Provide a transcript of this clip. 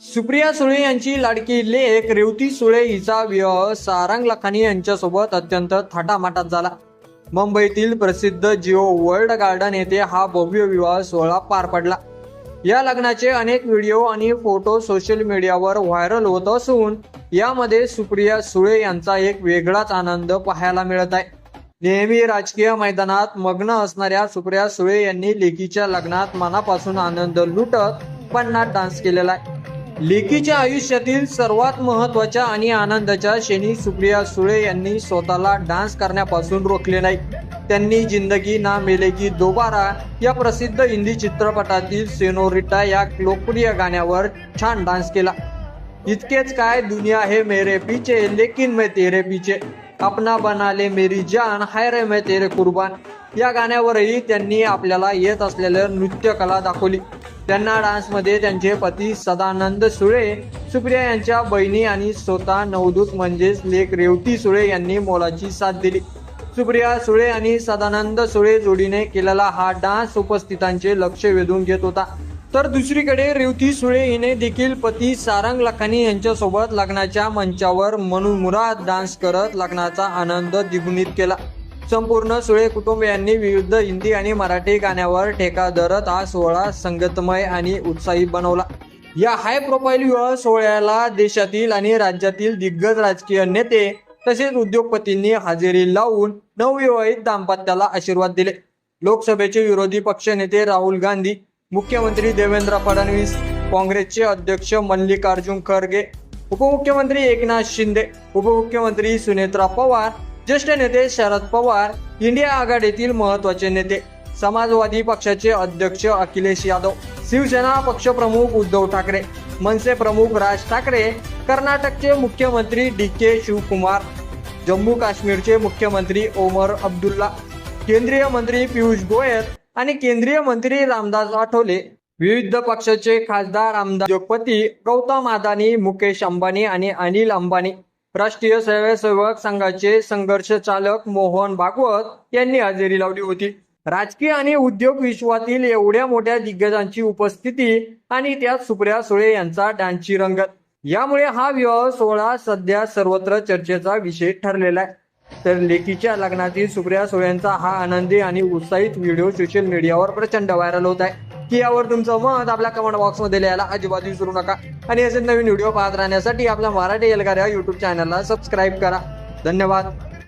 सुप्रिया सुळे यांची लाडकी लेक रेवती सुळे हिचा विवाह सारंग लखानी यांच्यासोबत अत्यंत थाटामाटात झाला। मुंबईतील प्रसिद्ध जिओ वर्ल्ड गार्डन येथे हा भव्य विवाह सोहळा पार पडला। या लग्नाचे अनेक व्हिडिओ आणि फोटो सोशल मीडियावर व्हायरल होत असून यामध्ये सुप्रिया सुळे यांचा एक वेगळाच आनंद पाहायला मिळत आहे। नेहमी राजकीय मैदानात मग्न असणाऱ्या सुप्रिया सुळे यांनी लेकीच्या लग्नात मनापासून आनंद लुटत पन्नाट डान्स केलेला आहे। लेकीच्या आयुष्यातील सर्वात महत्त्वाच्या आणि आनंदाच्या क्षणी सुप्रिया सुळे यांनी स्वतःला डान्स करण्यापासून रोखले नाही। त्यांनी जिंदगी ना मिलेगी दोबारा या प्रसिद्ध हिंदी चित्रपटातील सेनोरिटा या लोकप्रिय गाण्यावर छान डान्स केला। इतकेच काय, दुनिया है मेरे पीछे लेकिन मैं तेरे पीछे, अपना बना ले मेरी जान, हाय रे मैं तेरे कुर्बान या गाण्यावरही त्यांनी आपल्याला येत असलेल्या नृत्य कला दाखवली। त्यांना डान्समध्ये त्यांचे पती सदानंद सुळे, सुप्रिया यांच्या बहिणी आणि स्वतः नवदूत म्हणजेच लेक रेवती सुळे यांनी मोलाची साथ दिली। सुप्रिया सुळे आणि सदानंद सुळे जोडीने केलेला हा डान्स उपस्थितांचे लक्ष वेधून घेत होता। तर दुसरीकडे रेवती सुळे हिने देखील पती सारंग लखानी यांच्यासोबत लग्नाच्या मंचावर मनमुराद डान्स करत लग्नाचा आनंद द्विगुणित केला। संपूर्ण सुळे कुटुंबियांनी विविध हिंदी आणि मराठी गाण्यावर ठेका धरत हा सोहळा संगीतमय आणि उत्साही बनवला। या हाय प्रोफाईल विवाह सोहळ्याला देशातील आणि राज्यातील दिग्गज राजकीय नेते तसेच उद्योगपतींनी हजेरी लावून नवविवाहित दाम्पत्याला आशीर्वाद दिले। लोकसभेचे विरोधी पक्षनेते राहुल गांधी, मुख्यमंत्री देवेंद्र फडणवीस, काँग्रेसचे अध्यक्ष मल्लिकार्जुन खरगे, उपमुख्यमंत्री एकनाथ शिंदे, उपमुख्यमंत्री सुनेत्रा पवार, ज्येष्ठ नेते शरद पवार, इंडिया आघाडीतील महत्त्वाचे नेते, समाजवादी पक्षाचे अध्यक्ष अखिलेश यादव, शिवसेना पक्षप्रमुख उद्धव ठाकरे, मनसे प्रमुख राज ठाकरे, कर्नाटकचे मुख्यमंत्री DK शिवकुमार, जम्मू काश्मीरचे मुख्यमंत्री ओमर अब्दुल्ला, केंद्रीय मंत्री पियुष गोयल आणि केंद्रीय मंत्री रामदास आठवले, विविध पक्षाचे खासदार, आमदार, उद्योगपती गौतम अदानी, मुकेश अंबानी आणि अनिल अंबानी, राष्ट्रीय स्वयंसेवक संघाचे संघर्ष चालक मोहन भागवत यांनी हजेरी लावली होती। राजकीय आणि उद्योग विश्वातील एवढ्या मोठ्या दिग्गजांची उपस्थिती आणि त्यात सुप्रिया सुळे यांचा डान्सची रंगत, यामुळे हा विवाह सोहळा सध्या सर्वत्र चर्चेचा विषय ठरलेला आहे। तर लेकीच्या लग्नातील सुप्रिया सुळेंचा हा आनंदी आणि उत्साहित व्हिडिओ सोशल मीडियावर प्रचंड व्हायरल होत आहे। की यावर तुमचं मत आपल्या कमेंट बॉक्स मध्ये लिहायला अजिबात विसरू नका आणि असे नवीन व्हिडिओ पाहत राहण्यासाठी आपल्या मराठी एल्गार या YouTube चॅनलला सबस्क्राईब करा। धन्यवाद।